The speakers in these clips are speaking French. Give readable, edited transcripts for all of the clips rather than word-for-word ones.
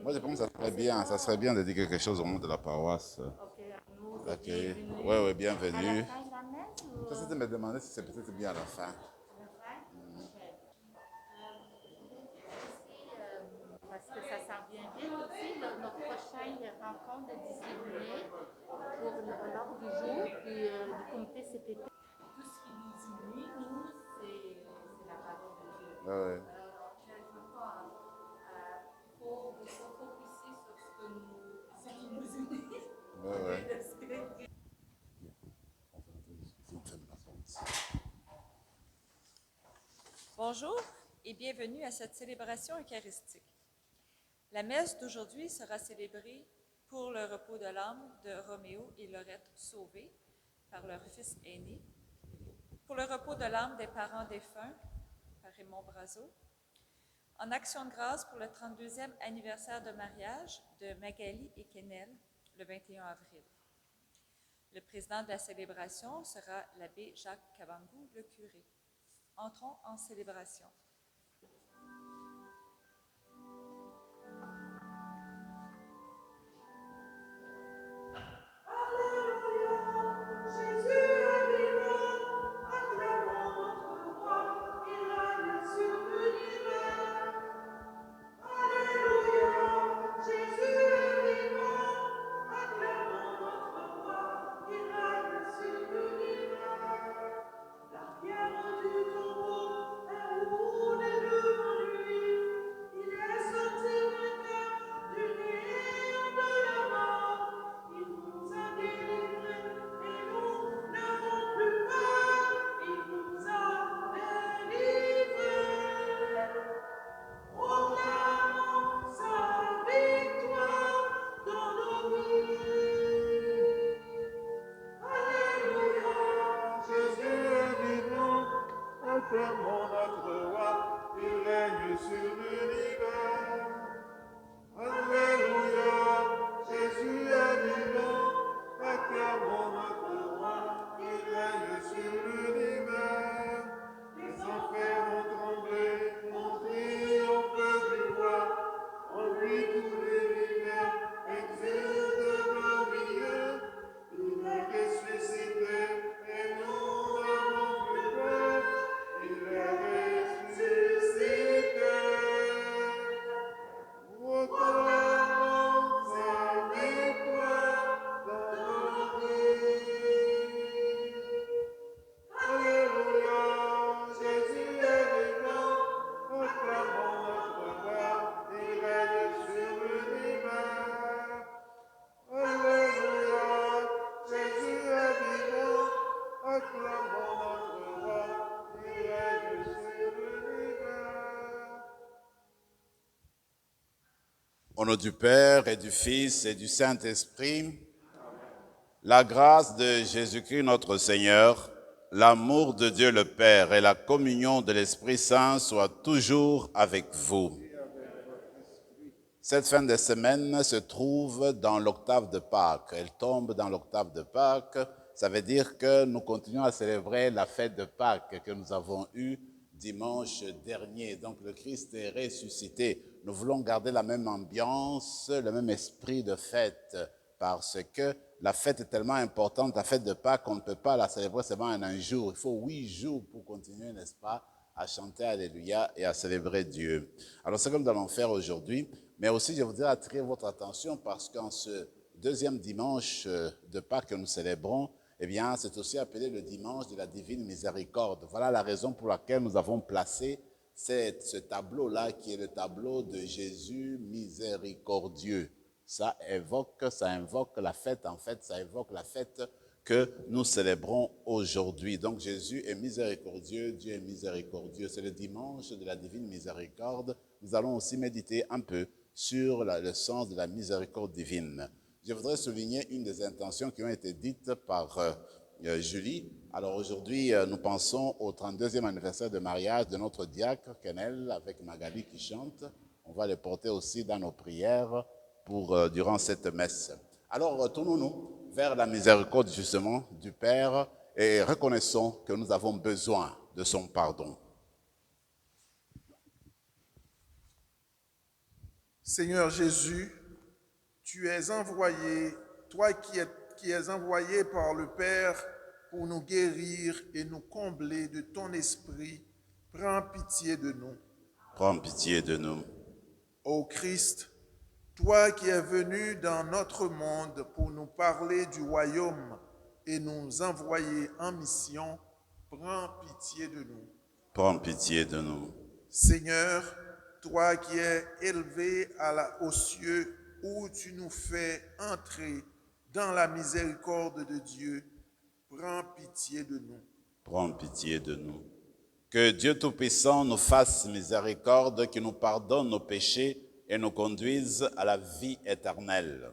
Moi, je pense que ça serait bien de dire quelque chose au nom de la paroisse. Ok, nous, D'accueil. bienvenue. Oui, oui, À bienvenue. la fin de la messe ou Ça, c'était me demander si c'est peut-être bien à la fin. à la fin? Ok. Aussi, parce que ça s'en vient vite aussi, notre prochaine rencontre de 18 mai pour l'ordre du jour du comité CPP. Tout ce qui nous unit, nous, c'est la parole de Dieu. Oui, oui. Alors, je ne veux pas. Il faut se focuser sur ce qui nous unit. Oui, oui. Le Spirit. Bonjour et bienvenue à cette célébration eucharistique. La messe d'aujourd'hui sera célébrée pour le repos de l'âme de Roméo et Laurette sauvés par leur fils aîné, pour le repos de l'âme des parents défunts par Raymond Brazeau, en action de grâce pour le 32e anniversaire de mariage de Magali et Kenel le 21 avril. Le président de la célébration sera l'abbé Jacques Kabangou, le curé. Entrons en célébration. Au nom du Père et du Fils et du Saint-Esprit, la grâce de Jésus-Christ notre Seigneur, l'amour de Dieu le Père et la communion de l'Esprit Saint soient toujours avec vous. Cette fin de semaine se trouve dans l'octave de Pâques. Elle tombe dans l'octave de Pâques. Ça veut dire que nous continuons à célébrer la fête de Pâques que nous avons eue dimanche dernier. Donc le Christ est ressuscité. Nous voulons garder la même ambiance, le même esprit de fête, parce que la fête est tellement importante, la fête de Pâques, qu'on ne peut pas la célébrer seulement en un jour. Il faut 8 jours pour continuer, n'est-ce pas, à chanter Alléluia et à célébrer Dieu. Alors c'est ce que nous allons faire aujourd'hui, mais aussi je voudrais attirer votre attention parce qu'en ce deuxième dimanche de Pâques que nous célébrons, eh bien, c'est aussi appelé le dimanche de la divine miséricorde. Voilà la raison pour laquelle nous avons placé ce tableau-là qui est le tableau de Jésus miséricordieux. Ça invoque la fête, en fait, ça évoque la fête que nous célébrons aujourd'hui. Donc Jésus est miséricordieux, Dieu est miséricordieux. C'est le dimanche de la divine miséricorde. Nous allons aussi méditer un peu sur le sens de la miséricorde divine. Je voudrais souligner une des intentions qui ont été dites par Julie. Alors aujourd'hui, nous pensons au 32e anniversaire de mariage de notre diacre Kenel avec Magali qui chante. On va les porter aussi dans nos prières durant cette messe. Alors retournons-nous vers la miséricorde justement du Père et reconnaissons que nous avons besoin de son pardon. Seigneur Jésus, tu es envoyé, toi qui es envoyé par le Père pour nous guérir et nous combler de ton esprit, prends pitié de nous. Prends pitié de nous. Ô Christ, toi qui es venu dans notre monde pour nous parler du royaume et nous envoyer en mission, prends pitié de nous. Prends pitié de nous. Seigneur, toi qui es élevé aux cieux, où tu nous fais entrer dans la miséricorde de Dieu, prends pitié de nous. Prends pitié de nous. Que Dieu Tout-Puissant nous fasse miséricorde, qu'il nous pardonne nos péchés et nous conduise à la vie éternelle.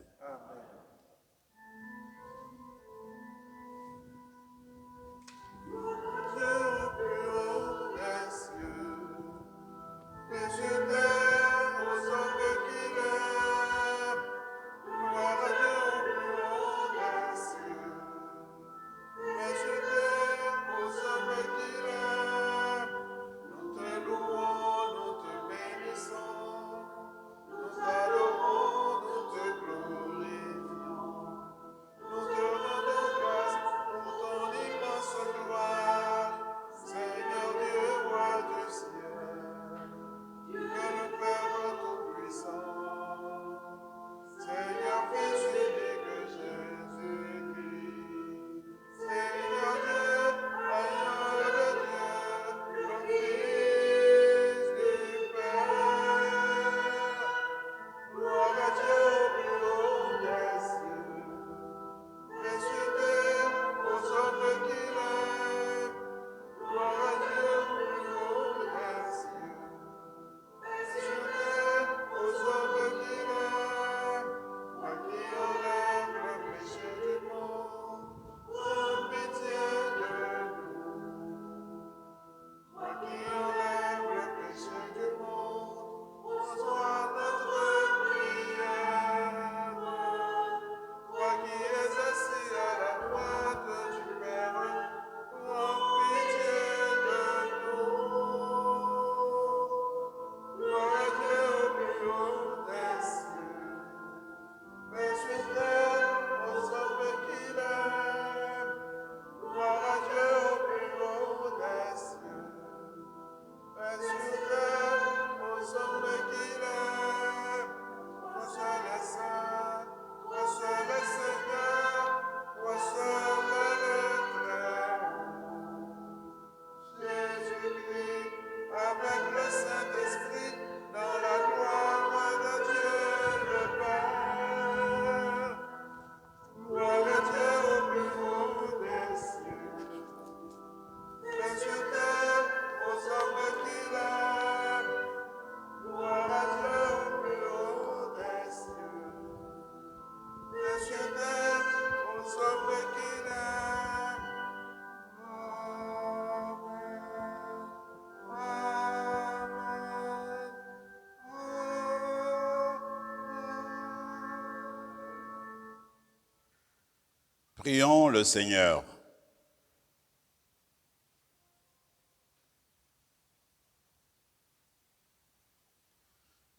Prions le Seigneur.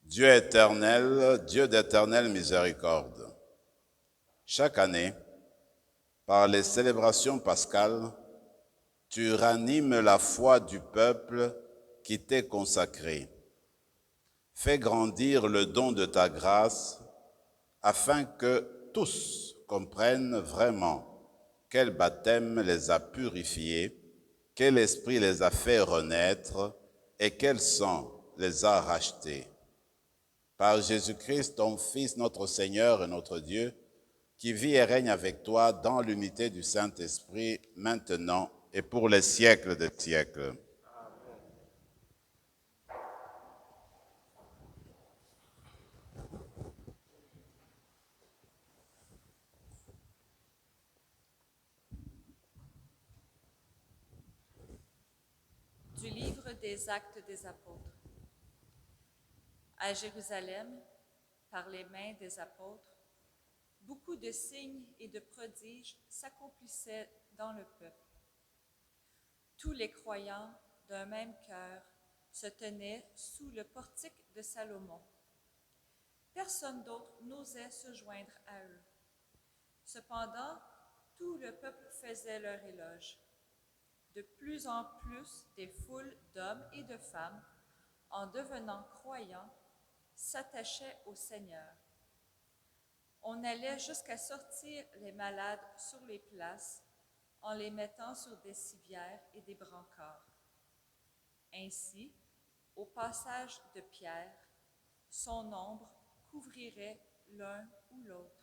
Dieu éternel, Dieu d'éternelle miséricorde, chaque année, par les célébrations pascales, tu ranimes la foi du peuple qui t'est consacré. Fais grandir le don de ta grâce afin que tous comprennent vraiment quel baptême les a purifiés, quel esprit les a fait renaître et quel sang les a rachetés. Par Jésus-Christ, ton Fils, notre Seigneur et notre Dieu, qui vit et règne avec toi dans l'unité du Saint-Esprit, maintenant et pour les siècles des siècles. Du livre des Actes des Apôtres. À Jérusalem, par les mains des apôtres, beaucoup de signes et de prodiges s'accomplissaient dans le peuple. Tous les croyants d'un même cœur se tenaient sous le portique de Salomon. Personne d'autre n'osait se joindre à eux. Cependant, tout le peuple faisait leur éloge. De plus en plus, des foules d'hommes et de femmes, en devenant croyants, s'attachaient au Seigneur. On allait jusqu'à sortir les malades sur les places en les mettant sur des civières et des brancards. Ainsi, au passage de Pierre, son ombre couvrirait l'un ou l'autre.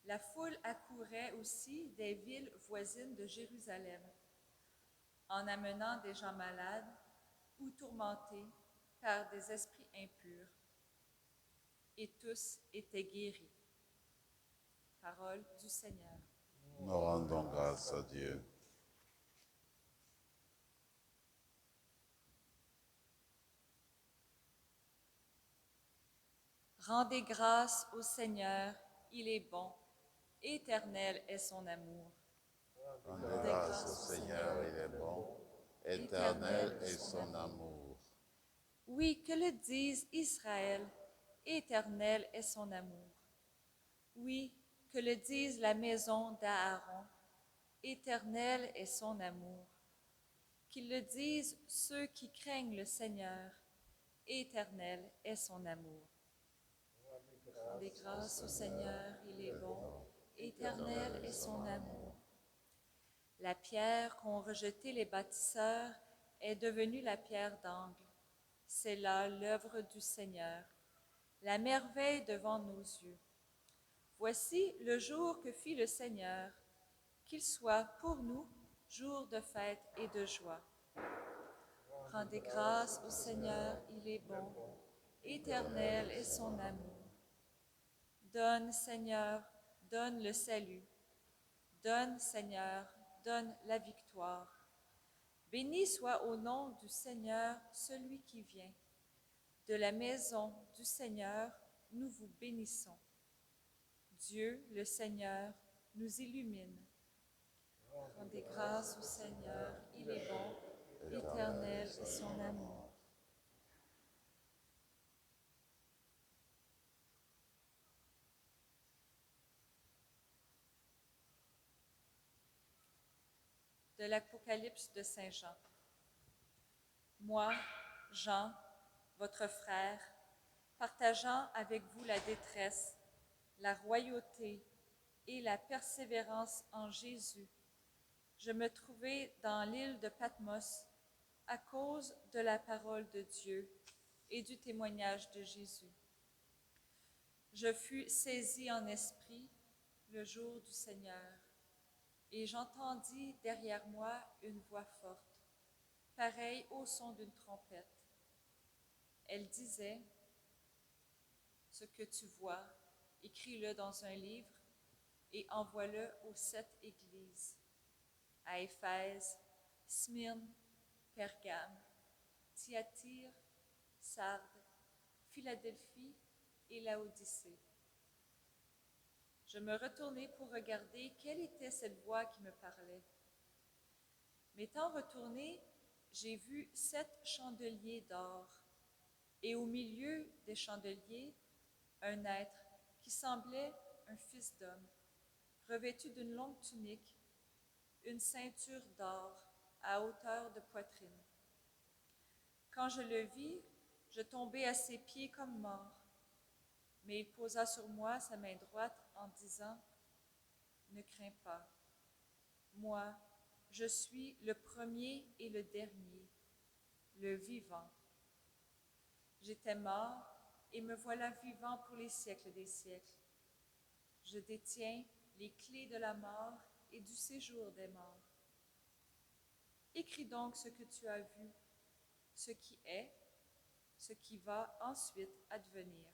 La foule accourait aussi des villes voisines de Jérusalem, en amenant des gens malades ou tourmentés par des esprits impurs, et tous étaient guéris. Parole du Seigneur. Nous rendons grâce à Dieu. Rendez grâce au Seigneur, il est bon, éternel est son amour. Rendez grâce au Seigneur, il est bon, éternel est son amour. Oui, que le dise Israël, éternel est son amour. Oui, que le dise la maison d'Aaron, éternel est son amour. Qu'ils le disent ceux qui craignent le Seigneur, éternel est son amour. Rendez grâce au Seigneur, il est bon, éternel est son amour. La pierre qu'ont rejetée les bâtisseurs est devenue la pierre d'angle. C'est là l'œuvre du Seigneur, la merveille devant nos yeux. Voici le jour que fit le Seigneur, qu'il soit pour nous jour de fête et de joie. Rendez grâce au Seigneur, il est bon, éternel est son amour. Donne, Seigneur, donne le salut. Donne, Seigneur, donne la victoire. Béni soit au nom du Seigneur celui qui vient. De la maison du Seigneur, nous vous bénissons. Dieu, le Seigneur, nous illumine. Rendez grâce au Seigneur, il est bon, éternel est son amour. De l'Apocalypse de Saint Jean. Moi, Jean, votre frère, partageant avec vous la détresse, la royauté et la persévérance en Jésus, je me trouvais dans l'île de Patmos à cause de la parole de Dieu et du témoignage de Jésus. Je fus saisi en esprit le jour du Seigneur, et j'entendis derrière moi une voix forte, pareille au son d'une trompette. Elle disait, « Ce que tu vois, écris-le dans un livre et envoie-le aux 7 églises, à Éphèse, Smyrne, Pergame, Thyatire, Sardes, Philadelphie et Laodicée. » Je me retournai pour regarder quelle était cette voix qui me parlait. M'étant retournée, j'ai vu 7 chandeliers d'or, et au milieu des chandeliers, un être qui semblait un fils d'homme, revêtu d'une longue tunique, une ceinture d'or à hauteur de poitrine. Quand je le vis, je tombai à ses pieds comme mort, mais il posa sur moi sa main droite en disant, « Ne crains pas, moi, je suis le premier et le dernier, le vivant. J'étais mort et me voilà vivant pour les siècles des siècles. Je détiens les clés de la mort et du séjour des morts. Écris donc ce que tu as vu, ce qui est, ce qui va ensuite advenir. »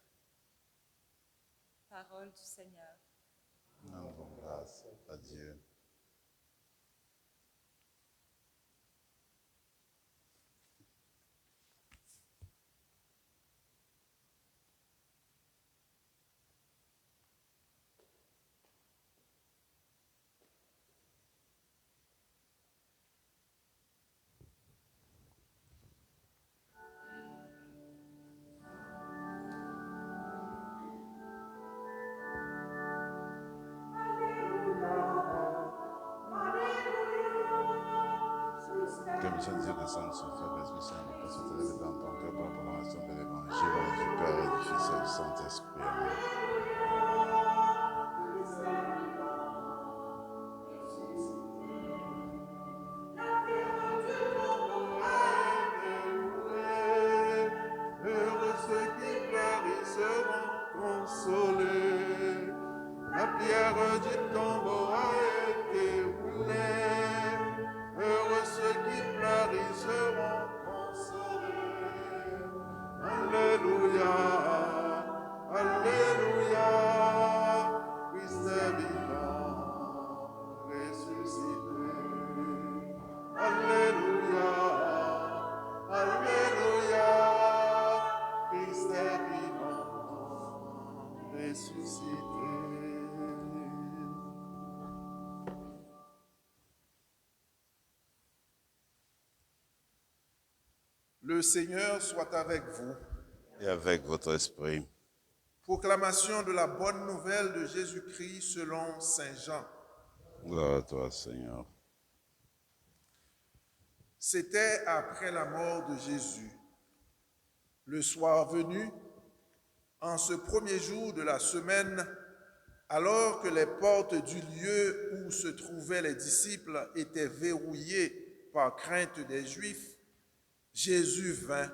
Parole du Seigneur. Nous rendons grâce à Dieu. bénédiction de Dieu que ça ne se fait, l'Esprit Saint, que soit élevé dans ton cœur pour la proclamation de l'Évangile, du Père et du Fils et du Saint-Esprit. Amen. Heureux ceux qui pleurent, ils seront consolés. La pierre du tombeau a été roulée. Heureux ceux qui pleurent, ils seront consolés. Alléluia, Alléluia, Christ est vivant, ressuscité. Alléluia, Alléluia, Christ est vivant, ressuscité. Le Seigneur soit avec vous. Et avec votre esprit. Proclamation de la bonne nouvelle de Jésus-Christ selon Saint Jean. Gloire à toi, Seigneur. C'était après la mort de Jésus. Le soir venu, en ce premier jour de la semaine, alors que les portes du lieu où se trouvaient les disciples étaient verrouillées par crainte des Juifs, Jésus vint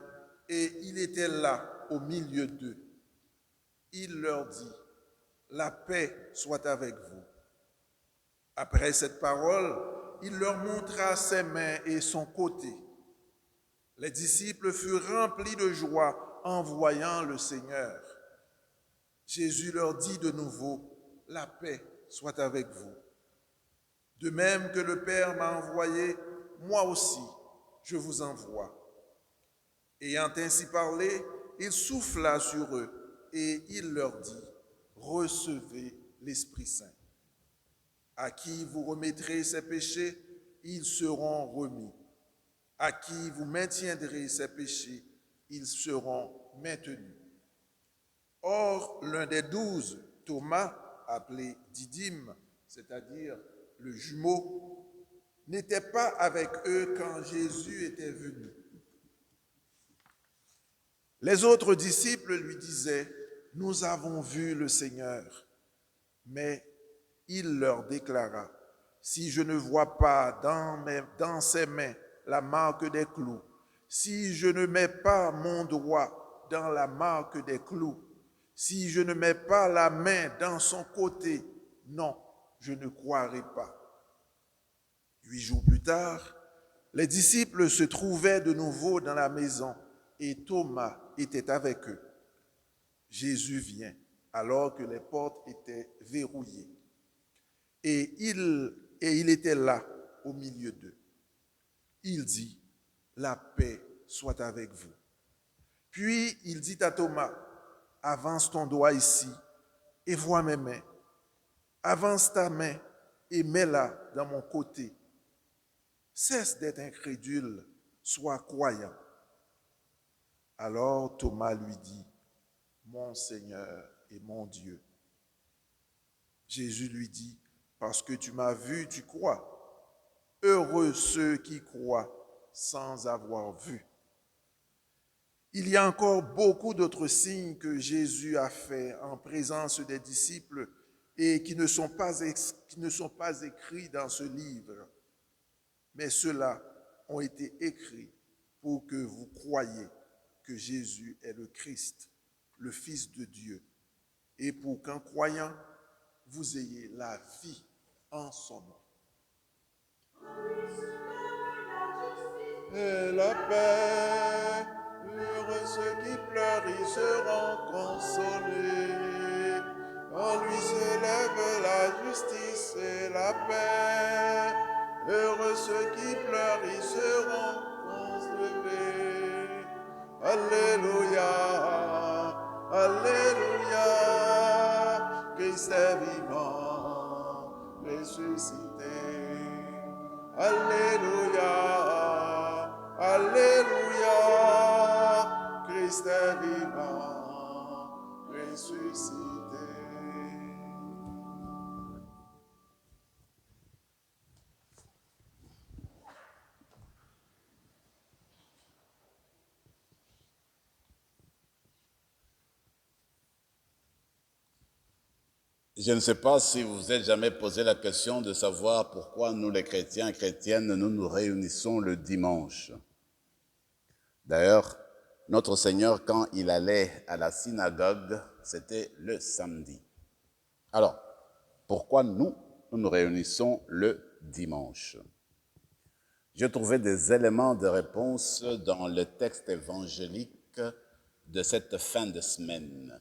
et il était là au milieu d'eux. Il leur dit, « La paix soit avec vous. » Après cette parole, il leur montra ses mains et son côté. Les disciples furent remplis de joie en voyant le Seigneur. Jésus leur dit de nouveau, « La paix soit avec vous. De même que le Père m'a envoyé, moi aussi je vous envoie. » Ayant ainsi parlé, il souffla sur eux et il leur dit, « Recevez l'Esprit Saint. À qui vous remettrez ses péchés, ils seront remis. À qui vous maintiendrez ses péchés, ils seront maintenus. » Or, l'un des 12, Thomas, appelé Didyme, c'est-à-dire le jumeau, n'était pas avec eux quand Jésus était venu. Les autres disciples lui disaient, « Nous avons vu le Seigneur. » Mais il leur déclara, « Si je ne vois pas dans ses mains la marque des clous, si je ne mets pas mon doigt dans la marque des clous, si je ne mets pas la main dans son côté, non, je ne croirai pas. » 8 jours plus tard, les disciples se trouvaient de nouveau dans la maison et Thomas était avec eux. Jésus vient alors que les portes étaient verrouillées. Et il était là au milieu d'eux. Il dit, « La paix soit avec vous. » Puis il dit à Thomas, « Avance ton doigt ici et vois mes mains. Avance ta main et mets-la dans mon côté. Cesse d'être incrédule, sois croyant. » Alors Thomas lui dit, « Mon Seigneur et mon Dieu. » Jésus lui dit, « Parce que tu m'as vu, tu crois. Heureux ceux qui croient sans avoir vu. » Il y a encore beaucoup d'autres signes que Jésus a faits en présence des disciples et qui ne sont pas écrits dans ce livre. Mais ceux-là ont été écrits pour que vous croyiez que Jésus est le Christ, le Fils de Dieu, et pour qu'en croyant, vous ayez la vie en son nom. Et la paix, heureux ceux qui pleurent, ils seront consolés. En lui s'élève la justice et la paix. Heureux ceux qui pleurent, ils seront consolés. Alléluia, Alléluia, Christ est vivant, ressuscité. Alléluia, Alléluia, Christ est vivant, ressuscité. Je ne sais pas si vous vous êtes jamais posé la question de savoir pourquoi nous, les chrétiens et chrétiennes, nous nous réunissons le dimanche. D'ailleurs, notre Seigneur, quand il allait à la synagogue, c'était le samedi. Alors, pourquoi nous nous réunissons le dimanche? J'ai trouvé des éléments de réponse dans le texte évangélique de cette fin de semaine.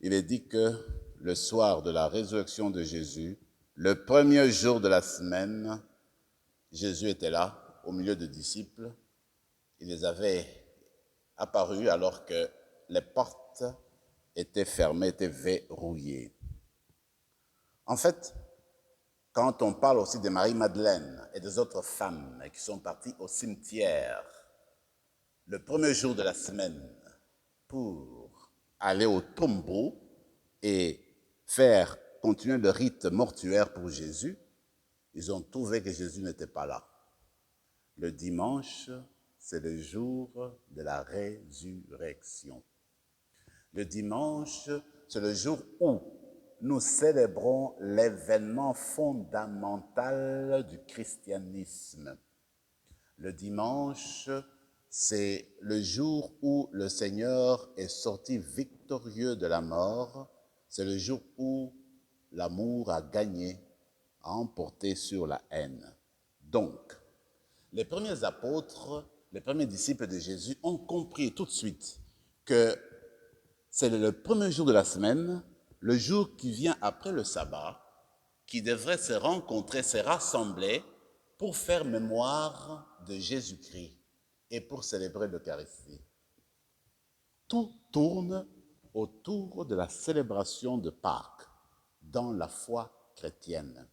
Il est dit que le soir de la résurrection de Jésus, le premier jour de la semaine, Jésus était là, au milieu des disciples. Il les avait apparus alors que les portes étaient fermées, étaient verrouillées. En fait, quand on parle aussi de Marie-Madeleine et des autres femmes qui sont parties au cimetière le premier jour de la semaine pour aller au tombeau et faire continuer le rite mortuaire pour Jésus, ils ont trouvé que Jésus n'était pas là. Le dimanche, c'est le jour de la résurrection. Le dimanche, c'est le jour où nous célébrons l'événement fondamental du christianisme. Le dimanche, c'est le jour où le Seigneur est sorti victorieux de la mort. C'est le jour où l'amour a gagné, a emporté sur la haine. Donc, les premiers apôtres, les premiers disciples de Jésus ont compris tout de suite que c'est le premier jour de la semaine, le jour qui vient après le sabbat, qui devrait se rencontrer, se rassembler pour faire mémoire de Jésus-Christ et pour célébrer l'Eucharistie. Tout tourne autour de la célébration de Pâques dans la foi chrétienne.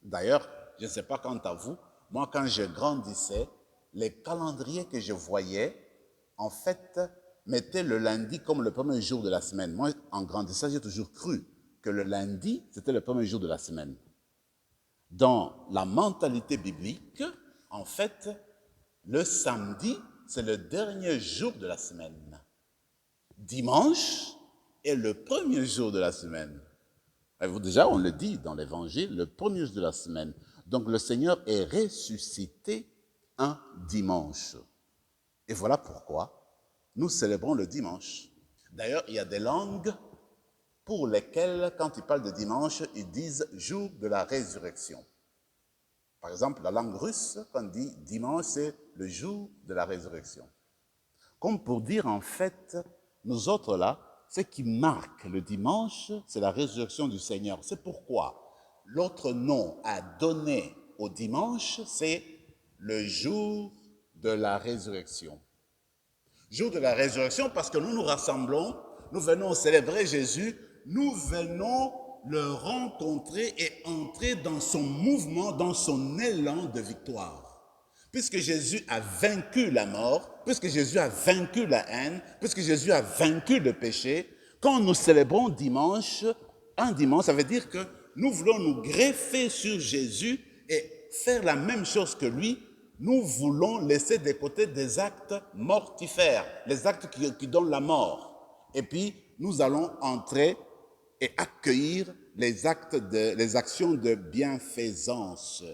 D'ailleurs, je ne sais pas quant à vous, moi quand je grandissais, les calendriers que je voyais, en fait, mettaient le lundi comme le premier jour de la semaine. Moi, en grandissant, j'ai toujours cru que le lundi, c'était le premier jour de la semaine. Dans la mentalité biblique, en fait, le samedi, c'est le dernier jour de la semaine. Dimanche est le premier jour de la semaine. Déjà, on le dit dans l'Évangile, le premier jour de la semaine. Donc, le Seigneur est ressuscité un dimanche. Et voilà pourquoi nous célébrons le dimanche. D'ailleurs, il y a des langues pour lesquelles, quand ils parlent de dimanche, ils disent « jour de la résurrection ». Par exemple, la langue russe, quand on dit dimanche, c'est le jour de la résurrection. Comme pour dire, en fait, nous autres là, ce qui marque le dimanche, c'est la résurrection du Seigneur. C'est pourquoi l'autre nom à donner au dimanche, c'est le jour de la résurrection. Jour de la résurrection parce que nous nous rassemblons, nous venons célébrer Jésus, nous venons le rencontrer et entrer dans son mouvement, dans son élan de victoire. Puisque Jésus a vaincu la mort, puisque Jésus a vaincu la haine, puisque Jésus a vaincu le péché, quand nous célébrons dimanche, un dimanche, ça veut dire que nous voulons nous greffer sur Jésus et faire la même chose que lui. Nous voulons laisser de côté des actes mortifères, les actes qui donnent la mort. Et puis, nous allons entrer et accueillir les actions de bienfaisance,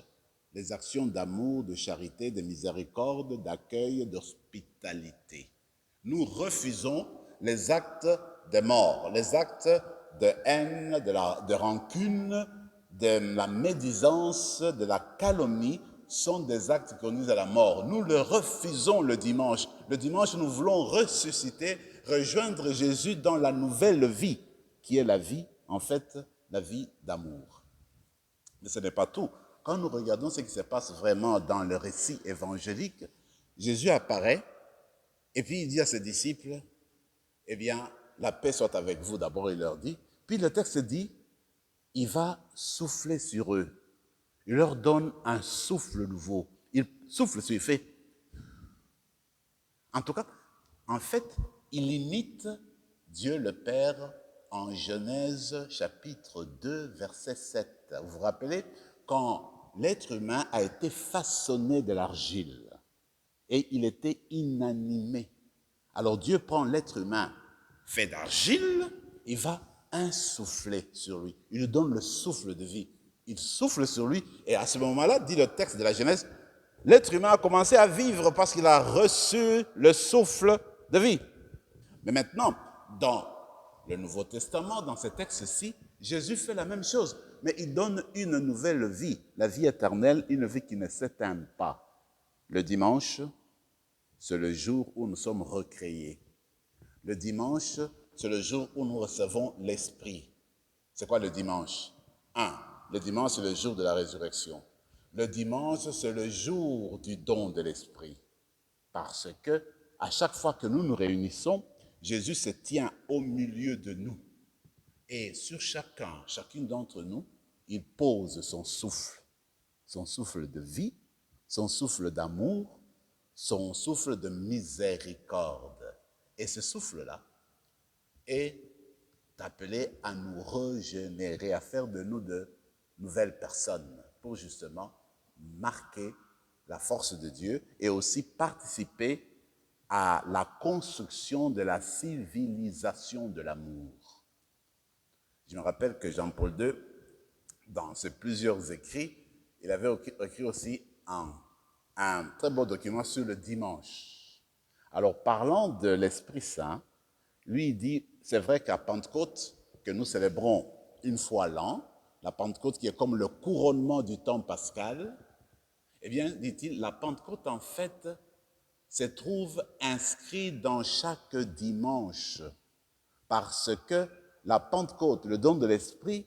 les actions d'amour, de charité, de miséricorde, d'accueil, d'hospitalité. Nous refusons les actes de mort, les actes de haine, de rancune, de la médisance, de la calomnie, sont des actes qui conduisent à la mort. Nous le refusons le dimanche. Le dimanche, nous voulons ressusciter, rejoindre Jésus dans la nouvelle vie, qui est la vie, en fait, la vie d'amour. Mais ce n'est pas tout. Quand nous regardons ce qui se passe vraiment dans le récit évangélique, Jésus apparaît et puis il dit à ses disciples, eh bien, la paix soit avec vous, d'abord il leur dit. Puis le texte dit, il va souffler sur eux. Il leur donne un souffle nouveau. Il souffle sur, il fait. En tout cas, en fait, il imite Dieu le Père en Genèse chapitre 2, verset 7. Vous vous rappelez, quand l'être humain a été façonné de l'argile et il était inanimé. Alors Dieu prend l'être humain fait d'argile, il va insufflé sur lui. Il lui donne le souffle de vie. Il souffle sur lui et à ce moment-là, dit le texte de la Genèse, l'être humain a commencé à vivre parce qu'il a reçu le souffle de vie. Mais maintenant, dans le Nouveau Testament, dans ces textes-ci, Jésus fait la même chose, mais il donne une nouvelle vie, la vie éternelle, une vie qui ne s'éteint pas. Le dimanche, c'est le jour où nous sommes recréés. Le dimanche, c'est le jour où nous recevons l'Esprit. C'est quoi le dimanche? Le dimanche, c'est le jour de la résurrection. Le dimanche, c'est le jour du don de l'Esprit. Parce que à chaque fois que nous nous réunissons, Jésus se tient au milieu de nous. Et sur chacune d'entre nous, il pose son souffle de vie, son souffle d'amour, son souffle de miséricorde. Et ce souffle-là est appelé à nous régénérer, à faire de nous de nouvelles personnes pour justement marquer la force de Dieu et aussi participer à la construction de la civilisation de l'amour. Je me rappelle que Jean-Paul II, dans ses plusieurs écrits, il avait écrit aussi un très beau document sur le dimanche. Alors, parlant de l'Esprit Saint, lui, il dit, c'est vrai qu'à Pentecôte, que nous célébrons une fois l'an, la Pentecôte qui est comme le couronnement du temps pascal, eh bien, dit-il, la Pentecôte, en fait, se trouve inscrite dans chaque dimanche, parce que la Pentecôte, le don de l'Esprit,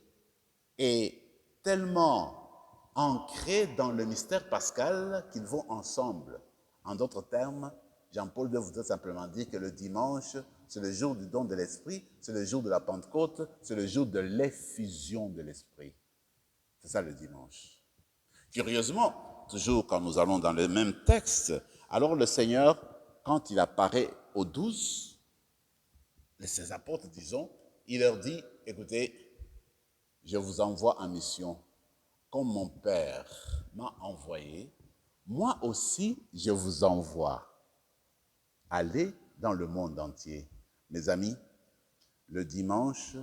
est tellement ancré dans le mystère pascal qu'ils vont ensemble. En d'autres termes, Jean-Paul II voudrait simplement dire que le dimanche, c'est le jour du don de l'Esprit, c'est le jour de la Pentecôte, c'est le jour de l'effusion de l'Esprit. C'est ça le dimanche. Curieusement, toujours quand nous allons dans le même texte, alors le Seigneur, quand il apparaît aux 12, ses apôtres, disons, il leur dit, écoutez, je vous envoie en mission. Comme mon Père m'a envoyé, moi aussi je vous envoie. Allez dans le monde entier. Mes amis, le dimanche,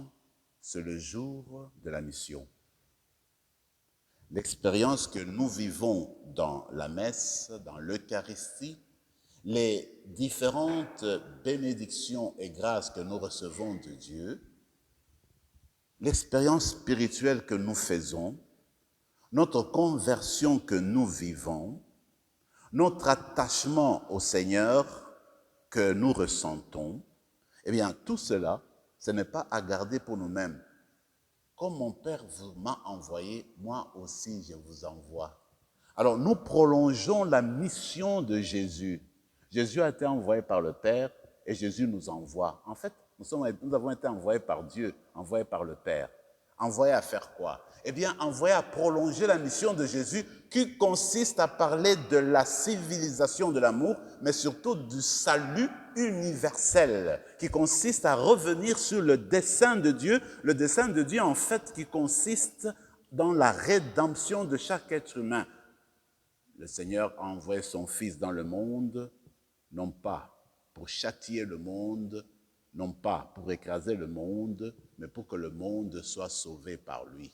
c'est le jour de la mission. L'expérience que nous vivons dans la messe, dans l'Eucharistie, les différentes bénédictions et grâces que nous recevons de Dieu, l'expérience spirituelle que nous faisons, notre conversion que nous vivons, notre attachement au Seigneur que nous ressentons, eh bien, tout cela, ce n'est pas à garder pour nous-mêmes. Comme mon Père m'a envoyé, moi aussi je vous envoie. Alors, nous prolongeons la mission de Jésus. Jésus a été envoyé par le Père et Jésus nous envoie. En fait, nous avons été envoyés par Dieu, envoyés par le Père. Envoyés à faire quoi? Eh bien, envoyés à prolonger la mission de Jésus qui consiste à parler de la civilisation de l'amour, mais surtout du salut universel, qui consiste à revenir sur le dessein de Dieu en fait qui consiste dans la rédemption de chaque être humain. Le Seigneur a envoyé son Fils dans le monde, non pas pour châtier le monde, non pas pour écraser le monde, mais pour que le monde soit sauvé par lui.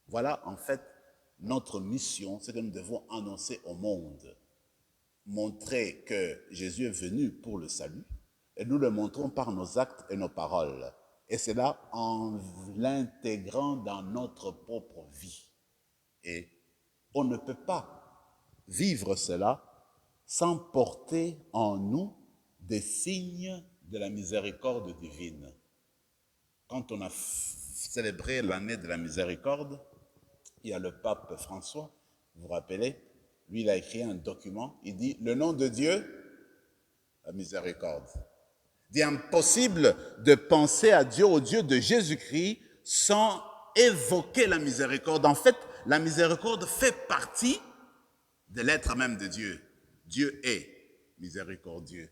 Voilà en fait notre mission, c'est que nous devons annoncer au monde, montrer que Jésus est venu pour le salut, et nous le montrons par nos actes et nos paroles. Et c'est là en l'intégrant dans notre propre vie. Et on ne peut pas vivre cela sans porter en nous des signes de la miséricorde divine. Quand on a célébré l'année de la miséricorde, il y a le pape François, vous vous rappelez, lui il a écrit un document, il dit « Le nom de Dieu, la miséricorde ». Il est impossible de penser à Dieu, au Dieu de Jésus-Christ, sans évoquer la miséricorde. En fait, la miséricorde fait partie de l'être même de Dieu. Dieu est miséricordieux.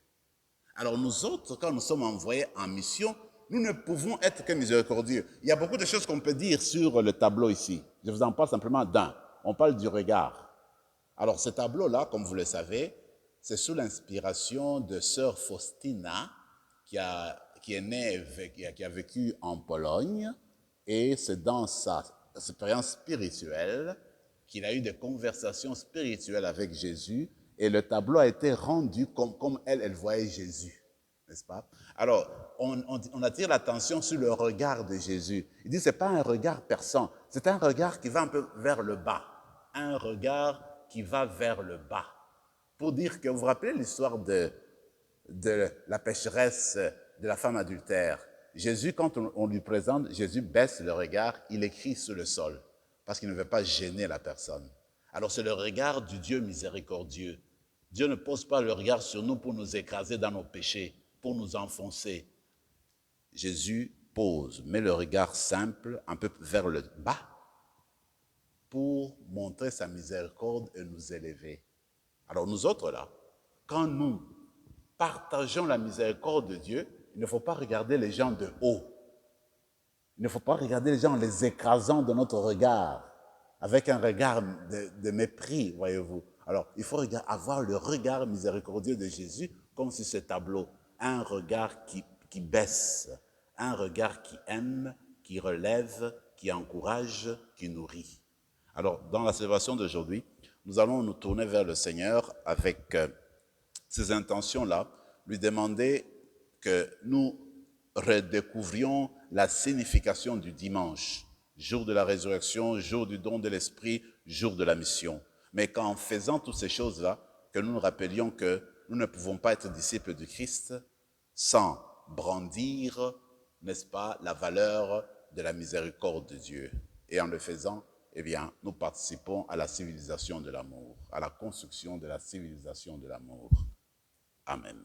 Alors nous autres, quand nous sommes envoyés en mission, nous ne pouvons être que miséricordieux. Il y a beaucoup de choses qu'on peut dire sur le tableau ici. Je vous en parle simplement d'un. On parle du regard. Alors ce tableau-là, comme vous le savez, c'est sous l'inspiration de sœur Faustina, qui qui est né, qui a vécu en Pologne, et c'est dans sa expérience spirituelle qu'il a eu des conversations spirituelles avec Jésus, et le tableau a été rendu comme elle voyait Jésus, n'est-ce pas? Alors, on attire l'attention sur le regard de Jésus. Il dit, ce n'est pas un regard perçant, c'est un regard qui va un peu vers le bas, un regard qui va vers le bas. Pour dire que, vous vous rappelez l'histoire de la pécheresse, de la femme adultère. Jésus, quand on lui présente, Jésus baisse le regard, il écrit sur le sol, parce qu'il ne veut pas gêner la personne. Alors c'est le regard du Dieu miséricordieux. Dieu ne pose pas le regard sur nous pour nous écraser dans nos péchés, pour nous enfoncer. Jésus met le regard simple, un peu vers le bas, pour montrer sa miséricorde et nous élever. Alors nous autres là, quand nous partageons la miséricorde de Dieu, il ne faut pas regarder les gens de haut. Il ne faut pas regarder les gens en les écrasant de notre regard, avec un regard de mépris, voyez-vous. Alors, il faut avoir le regard miséricordieux de Jésus, comme sur ce tableau. Un regard qui baisse, un regard qui aime, qui relève, qui encourage, qui nourrit. Alors, dans la célébration d'aujourd'hui, nous allons nous tourner vers le Seigneur avec ces intentions-là, lui demander que nous redécouvrions la signification du dimanche, jour de la résurrection, jour du don de l'Esprit, jour de la mission. Mais qu'en faisant toutes ces choses-là, que nous nous rappelions que nous ne pouvons pas être disciples du Christ sans brandir, n'est-ce pas, la valeur de la miséricorde de Dieu. Et en le faisant, eh bien, nous participons à la civilisation de l'amour, à la construction de la civilisation de l'amour. Amen.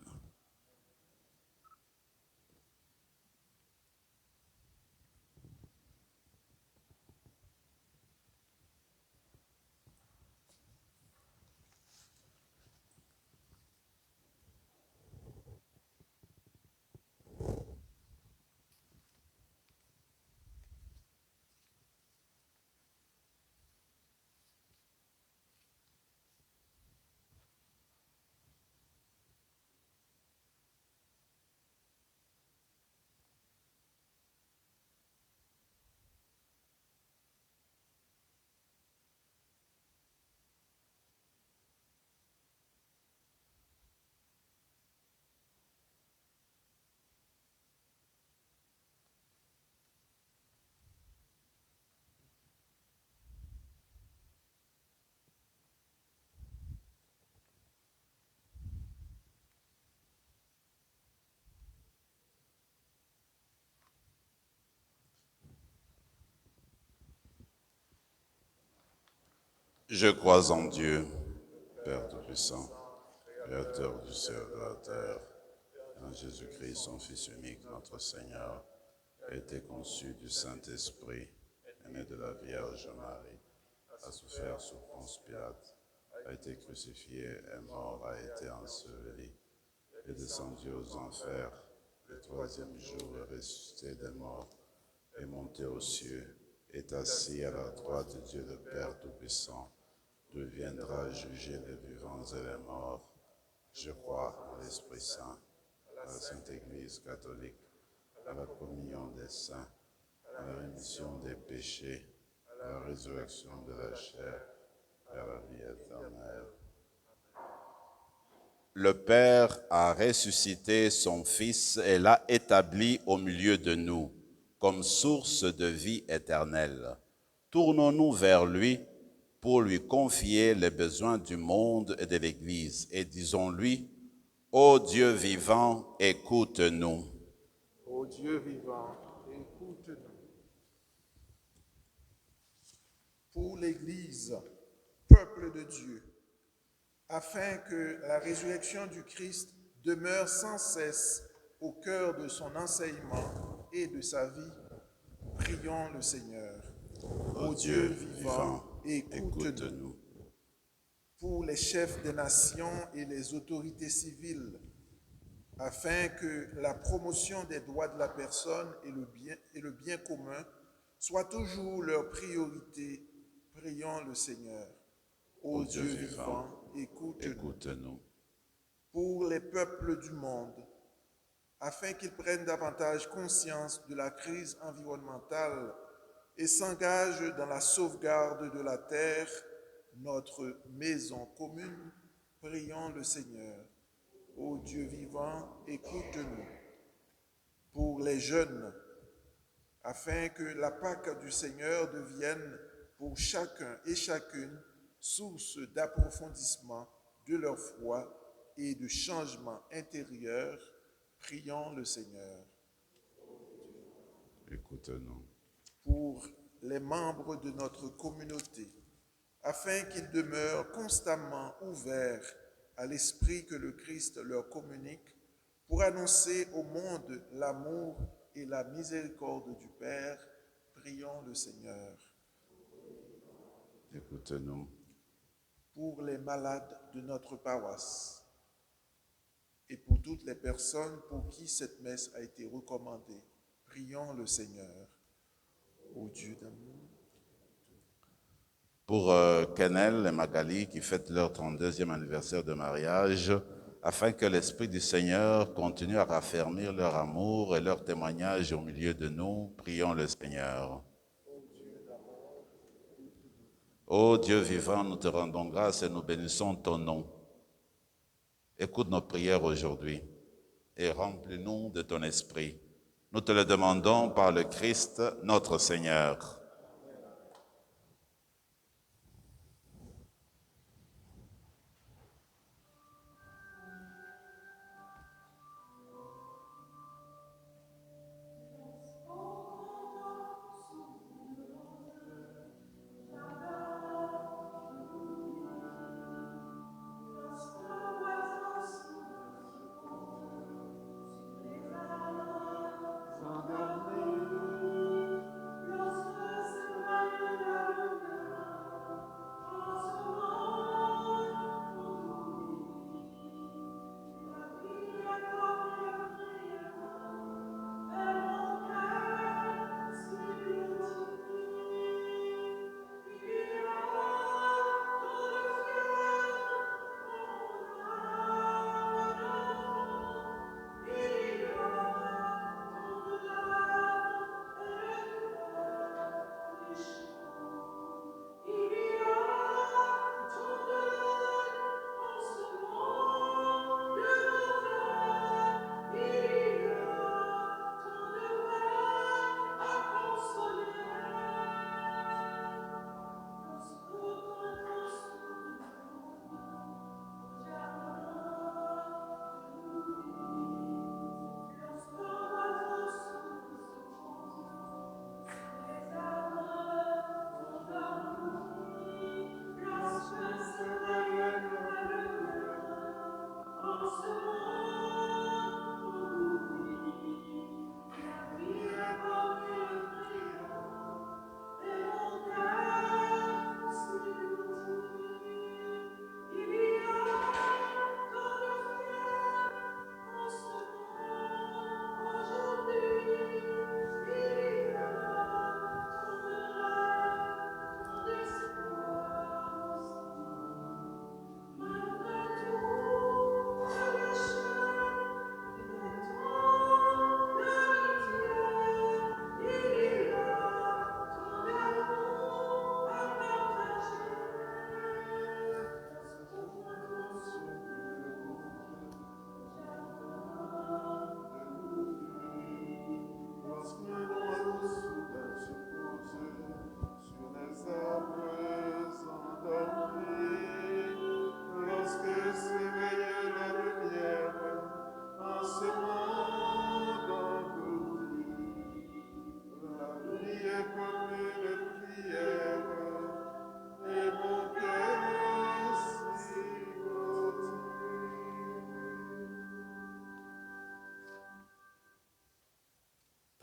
Je crois en Dieu, Père Tout-Puissant, Créateur du ciel et de la terre, en Jésus-Christ, son Fils unique, notre Seigneur, a été conçu du Saint-Esprit, est né de la Vierge Marie, a souffert sous Ponce Pilate, a été crucifié, est mort, a été enseveli, est descendu aux enfers, le troisième jour est ressuscité des morts, est monté aux cieux, est assis à la droite de Dieu le Père Tout-Puissant, d'où viendra juger les vivants et les morts. Je crois en l'Esprit Saint, à la Sainte Église catholique, à la communion des saints, à la rémission des péchés, à la résurrection de la chair, et à la vie éternelle. Le Père a ressuscité son Fils et l'a établi au milieu de nous, comme source de vie éternelle. Tournons-nous vers lui pour lui confier les besoins du monde et de l'Église, et disons-lui, ô Dieu vivant, écoute-nous. Ô Dieu vivant, écoute-nous. Pour l'Église, peuple de Dieu, afin que la résurrection du Christ demeure sans cesse au cœur de son enseignement et de sa vie, prions le Seigneur. Ô Dieu vivant, écoute-nous. Pour les chefs des nations et les autorités civiles, afin que la promotion des droits de la personne et le bien commun soit toujours leur priorité, prions le Seigneur. Ô Dieu vivant, écoute-nous. Pour les peuples du monde, afin qu'ils prennent davantage conscience de la crise environnementale et s'engagent dans la sauvegarde de la terre, notre maison commune. Prions le Seigneur. Ô Dieu vivant, écoute-nous. Pour les jeunes, afin que la Pâque du Seigneur devienne pour chacun et chacune source d'approfondissement de leur foi et de changement intérieur, prions le Seigneur. Écoute-nous. Pour les membres de notre communauté, afin qu'ils demeurent constamment ouverts à l'esprit que le Christ leur communique, pour annoncer au monde l'amour et la miséricorde du Père, prions le Seigneur. Écoute-nous. Pour les malades de notre paroisse et pour toutes les personnes pour qui cette messe a été recommandée, prions le Seigneur. Ô Dieu d'amour. Pour Kenel et Magali qui fêtent leur 32e anniversaire de mariage, afin que l'Esprit du Seigneur continue à raffermir leur amour et leur témoignage au milieu de nous, prions le Seigneur. Ô Dieu vivant, nous te rendons grâce et nous bénissons ton nom. Écoute nos prières aujourd'hui et remplis-nous de ton esprit. Nous te le demandons par le Christ, notre Seigneur.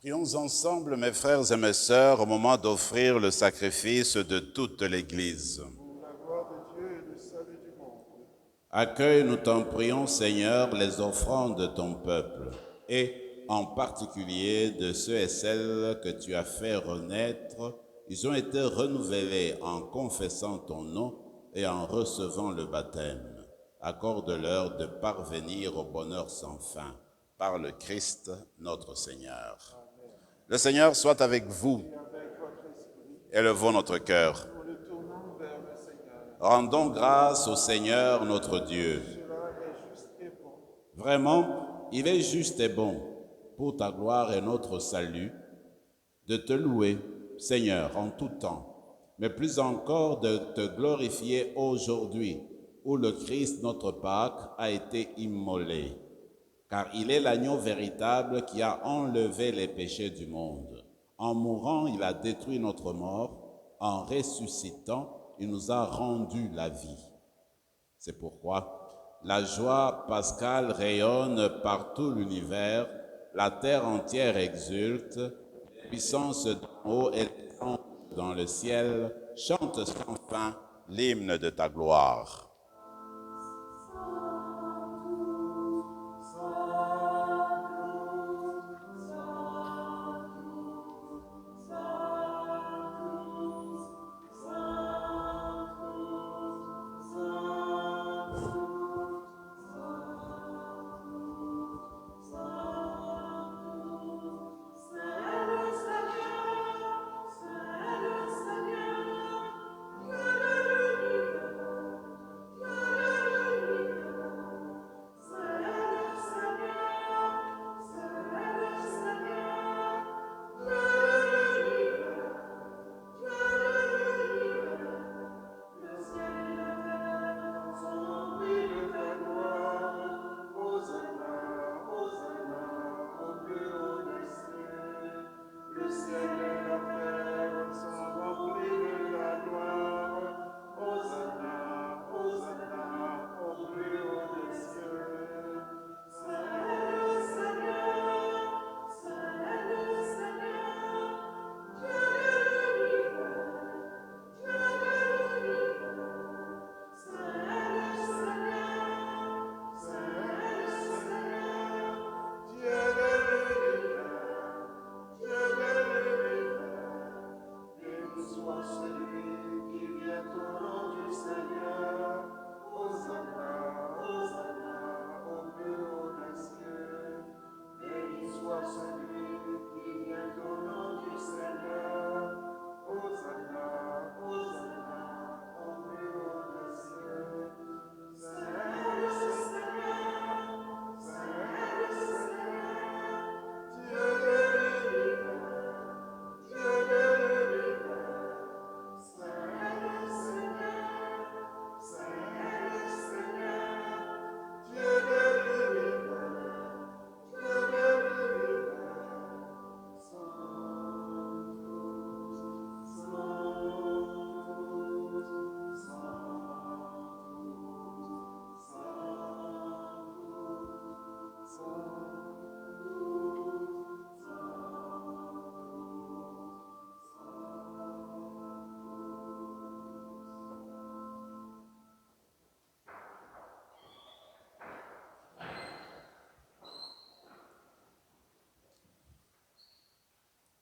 Prions ensemble, mes frères et mes sœurs, au moment d'offrir le sacrifice de toute l'Église. Pour la gloire de Dieu et le salut du monde. Accueille, nous t'en prions, Seigneur, les offrandes de ton peuple, et en particulier de ceux et celles que tu as fait renaître. Ils ont été renouvelés en confessant ton nom et en recevant le baptême. Accorde-leur de parvenir au bonheur sans fin. par le Christ notre Seigneur. Le Seigneur soit avec vous. Élevons notre cœur. Rendons grâce au Seigneur notre Dieu. Vraiment, il est juste et bon, pour ta gloire et notre salut, de te louer, Seigneur, en tout temps, mais plus encore de te glorifier aujourd'hui, où le Christ, notre Pâque, a été immolé. Car il est l'agneau véritable qui a enlevé les péchés du monde. En mourant, il a détruit notre mort. En ressuscitant, il nous a rendu la vie. C'est pourquoi la joie pascale rayonne par tout l'univers, la terre entière exulte, les puissances d'en haut et les anges dans le ciel chantent sans fin l'hymne de ta gloire.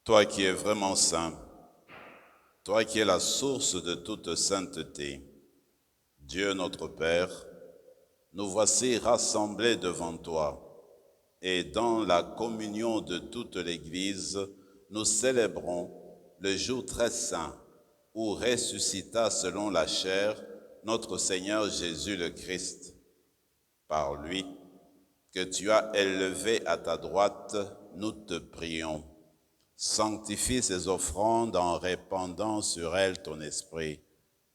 Toi qui es vraiment saint, toi qui es la source de toute sainteté, Dieu notre Père, nous voici rassemblés devant toi, et dans la communion de toute l'Église, nous célébrons le jour très saint où ressuscita selon la chair notre Seigneur Jésus le Christ. Par lui, que tu as élevé à ta droite, nous te prions. Sanctifie ces offrandes en répandant sur elles ton esprit,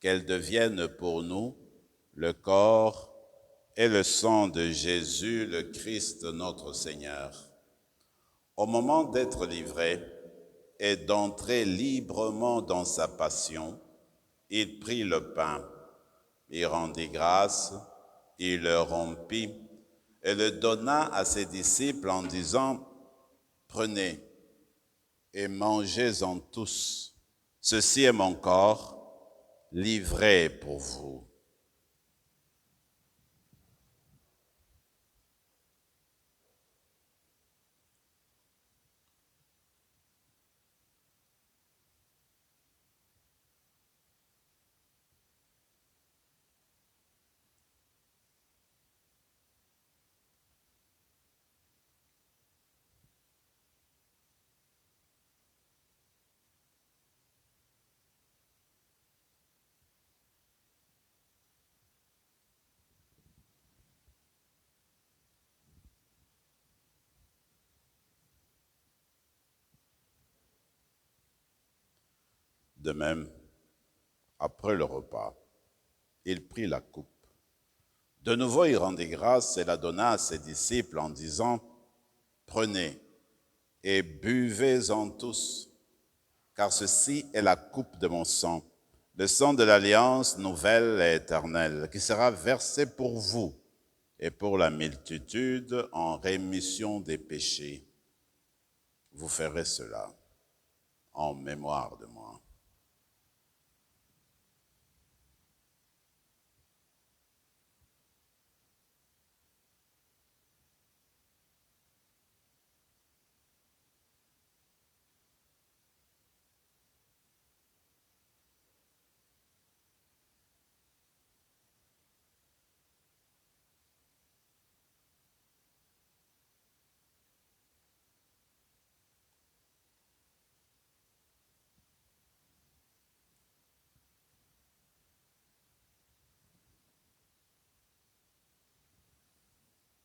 qu'elles deviennent pour nous le corps et le sang de Jésus, le Christ notre Seigneur. Au moment d'être livré et d'entrer librement dans sa passion, il prit le pain, il rendit grâce, il le rompit et le donna à ses disciples en disant « Prenez et mangez-en tous. Ceci est mon corps, livré pour vous. » De même, après le repas, il prit la coupe. De nouveau, il rendit grâce et la donna à ses disciples en disant, « Prenez et buvez-en tous, car ceci est la coupe de mon sang, le sang de l'alliance nouvelle et éternelle, qui sera versé pour vous et pour la multitude en rémission des péchés. Vous ferez cela en mémoire de moi. »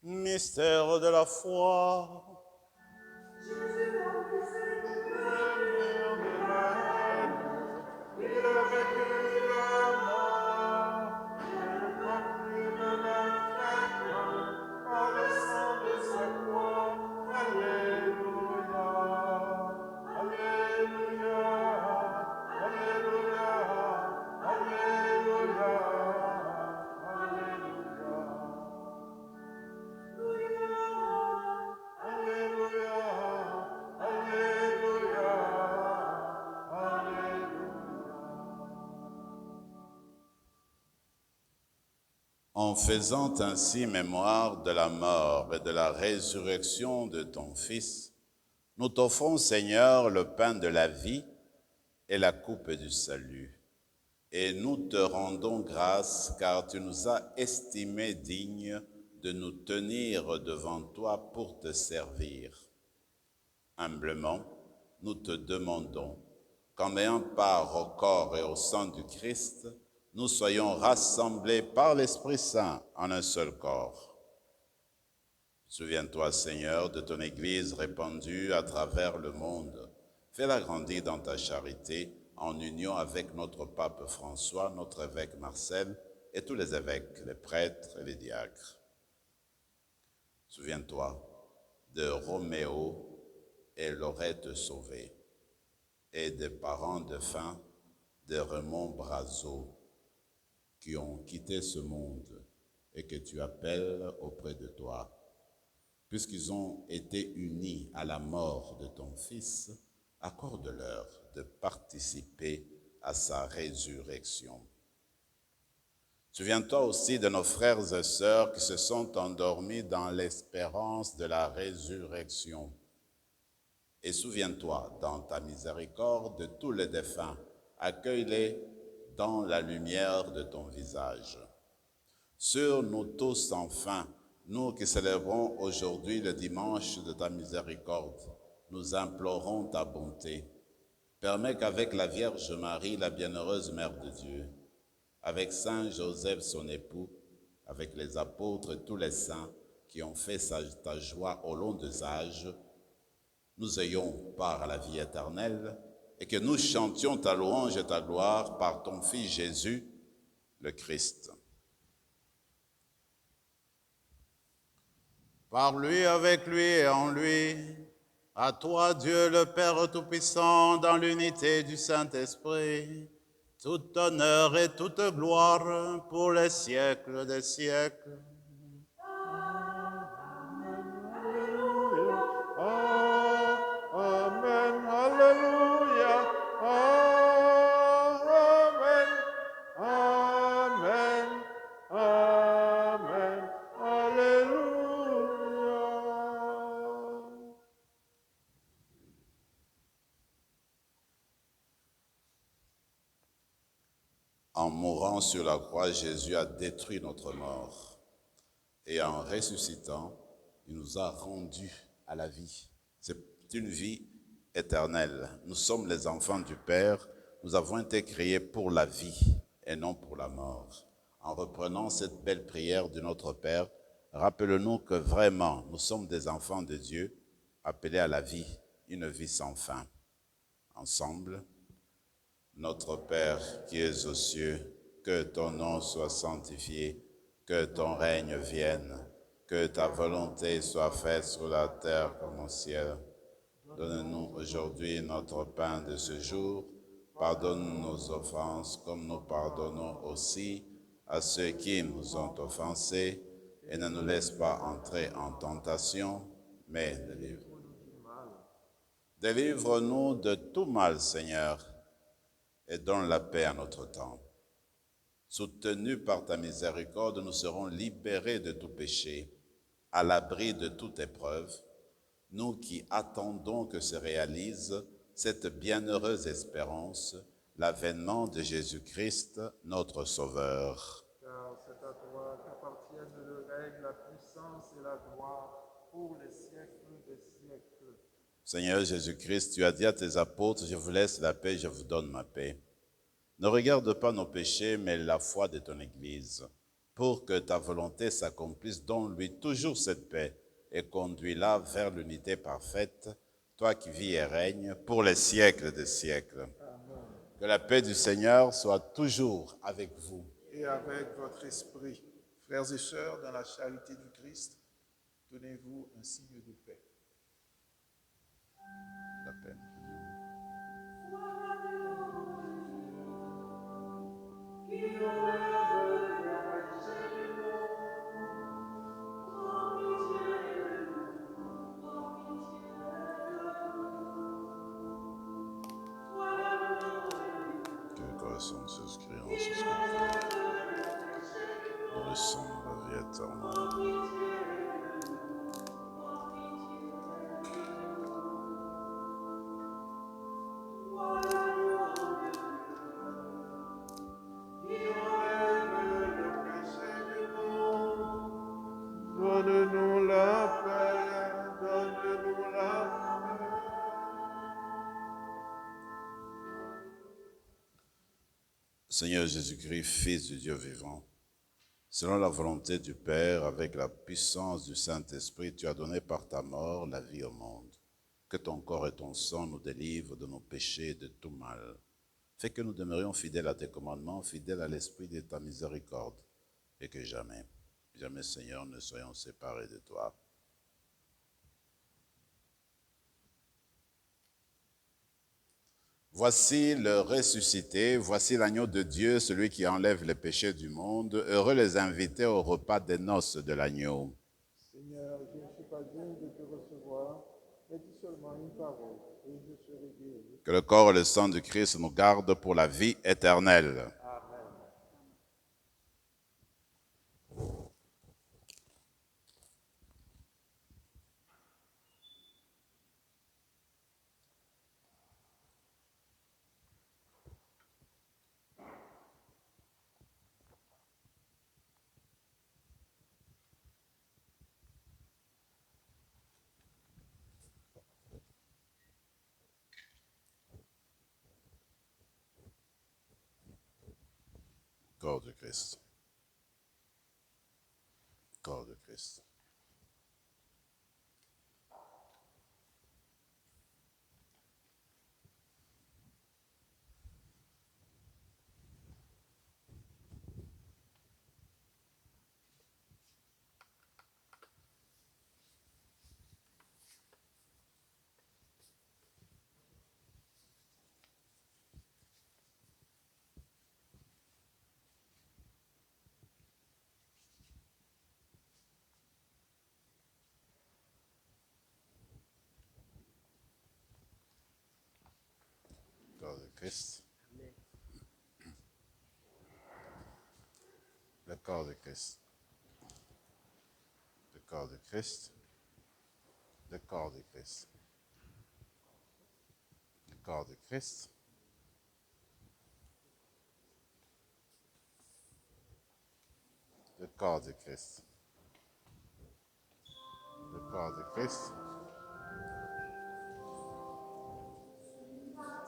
Mystère de la foi. En faisant ainsi mémoire de la mort et de la résurrection de ton Fils, nous t'offrons, Seigneur, le pain de la vie et la coupe du salut. Et nous te rendons grâce car tu nous as estimés dignes de nous tenir devant toi pour te servir. Humblement, nous te demandons qu'en ayant part au corps et au sang du Christ, nous soyons rassemblés par l'Esprit Saint en un seul corps. Souviens-toi, Seigneur, de ton Église répandue à travers le monde. Fais-la grandir dans ta charité, en union avec notre pape François, notre évêque Marcel et tous les évêques, les prêtres et les diacres. Souviens-toi de Roméo et Laurette Sauvé et des parents défunts de Raymond Brazeau qui ont quitté ce monde et que tu appelles auprès de toi. Puisqu'ils ont été unis à la mort de ton Fils, accorde-leur de participer à sa résurrection. Souviens-toi aussi de nos frères et sœurs qui se sont endormis dans l'espérance de la résurrection. Et souviens-toi, dans ta miséricorde, de tous les défunts. Accueille-les dans la lumière de ton visage. Sur nous tous, enfin, nous qui célébrons aujourd'hui le dimanche de ta miséricorde, nous implorons ta bonté. Permets qu'avec la Vierge Marie, la bienheureuse Mère de Dieu, avec Saint Joseph, son époux, avec les apôtres et tous les saints qui ont fait ta joie au long des âges, nous ayons part à la vie éternelle et que nous chantions ta louange et ta gloire par ton Fils Jésus, le Christ. Par lui, avec lui et en lui, à toi Dieu le Père Tout-Puissant, dans l'unité du Saint-Esprit, tout honneur et toute gloire pour les siècles des siècles. Amen, alléluia, amen, amen, amen, alléluia. En mourant sur la croix, Jésus a détruit notre mort. Et en ressuscitant, il nous a rendus à la vie. C'est une vie éternelle. Nous sommes les enfants du Père. Nous avons été créés pour la vie et non pour la mort. En reprenant cette belle prière de notre Père, rappelons-nous que vraiment, nous sommes des enfants de Dieu, appelés à la vie, une vie sans fin. Ensemble, Notre Père qui es aux cieux, que ton nom soit sanctifié, que ton règne vienne, que ta volonté soit faite sur la terre comme au ciel. Donne-nous aujourd'hui notre pain de ce jour. Pardonne nos offenses comme nous pardonnons aussi à ceux qui nous ont offensés. Et ne nous laisse pas entrer en tentation, mais délivre-nous de tout mal, Seigneur, et donne la paix à notre temps. Soutenus par ta miséricorde, nous serons libérés de tout péché, à l'abri de toute épreuve, nous qui attendons que se réalise cette bienheureuse espérance, l'avènement de Jésus-Christ, notre Sauveur. Car c'est à toi qu'appartiennent le règne, la puissance et la gloire pour les siècles des siècles. Seigneur Jésus-Christ, tu as dit à tes apôtres, je vous laisse la paix, je vous donne ma paix. Ne regarde pas nos péchés, mais la foi de ton Église, pour que ta volonté s'accomplisse, donne-lui toujours cette paix et conduis-la vers l'unité parfaite, toi qui vis et règnes pour les siècles des siècles. Amen. Que la paix du Seigneur soit toujours avec vous. Et avec votre esprit, frères et sœurs, dans la charité du Christ, donnez-vous un signe de paix. La paix. Que le corazón se inscrira en sus confessions dans le sang de la vie éternelle. Donne-nous la paix, donne-nous la paix. Seigneur Jésus-Christ, Fils du Dieu vivant, selon la volonté du Père, avec la puissance du Saint-Esprit, tu as donné par ta mort la vie au monde. Que ton corps et ton sang nous délivrent de nos péchés et de tout mal. Fais que nous demeurions fidèles à tes commandements, fidèles à l'esprit de ta miséricorde, et que jamais, jamais, Seigneur, ne soyons séparés de toi. Voici le ressuscité, voici l'agneau de Dieu, celui qui enlève les péchés du monde. Heureux les invités au repas des noces de l'agneau. Seigneur, je ne suis pas digne de te recevoir, mais dis seulement une parole, et je serai guéri. Que le corps et le sang du Christ nous gardent pour la vie éternelle. Amen. Corps de Christ. Corps de Christ. Corps de Christ. Le corps de Christ. Le corps de Christ. Le corps de Christ. Le corps de Christ. Le corps de Christ.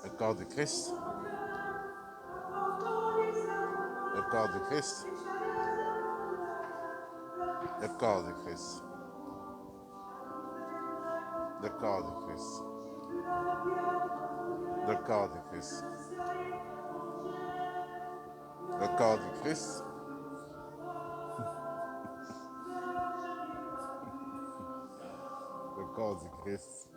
Le corps de Christ. Le corps de Christ. Le corps de Christ. Le corps de Christ. Le corps de Christ. Le corps de Christ. Le corps du Christ. Le corps du Christ.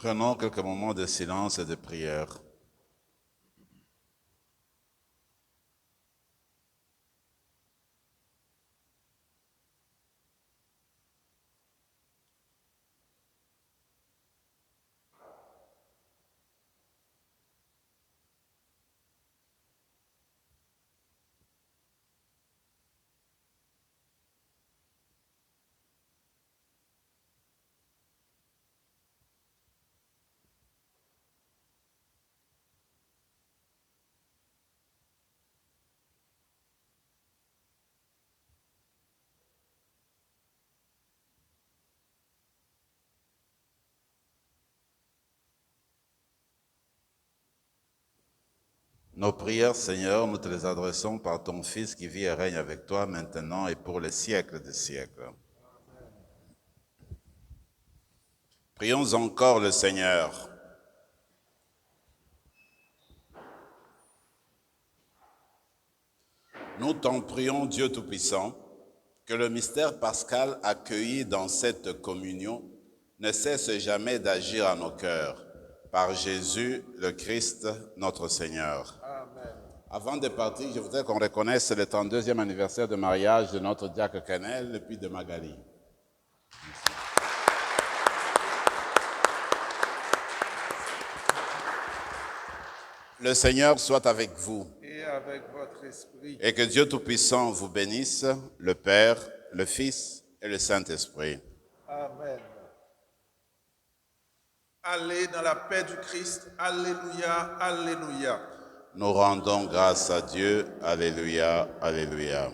Prenons quelques moments de silence et de prière. Nos prières, Seigneur, nous te les adressons par ton Fils qui vit et règne avec toi maintenant et pour les siècles des siècles. Prions encore le Seigneur. Nous t'en prions, Dieu Tout-Puissant, que le mystère pascal accueilli dans cette communion ne cesse jamais d'agir à nos cœurs. Par Jésus, le Christ, notre Seigneur. Amen. Avant de partir, je voudrais qu'on reconnaisse le 32e anniversaire de mariage de notre diacre Canel et puis de Magali. Le Seigneur soit avec vous. Et avec votre esprit. Et que Dieu Tout-Puissant vous bénisse, le Père, le Fils et le Saint-Esprit. Amen. Allez dans la paix du Christ. Alléluia, alléluia. Nous rendons grâce à Dieu. Alléluia, alléluia.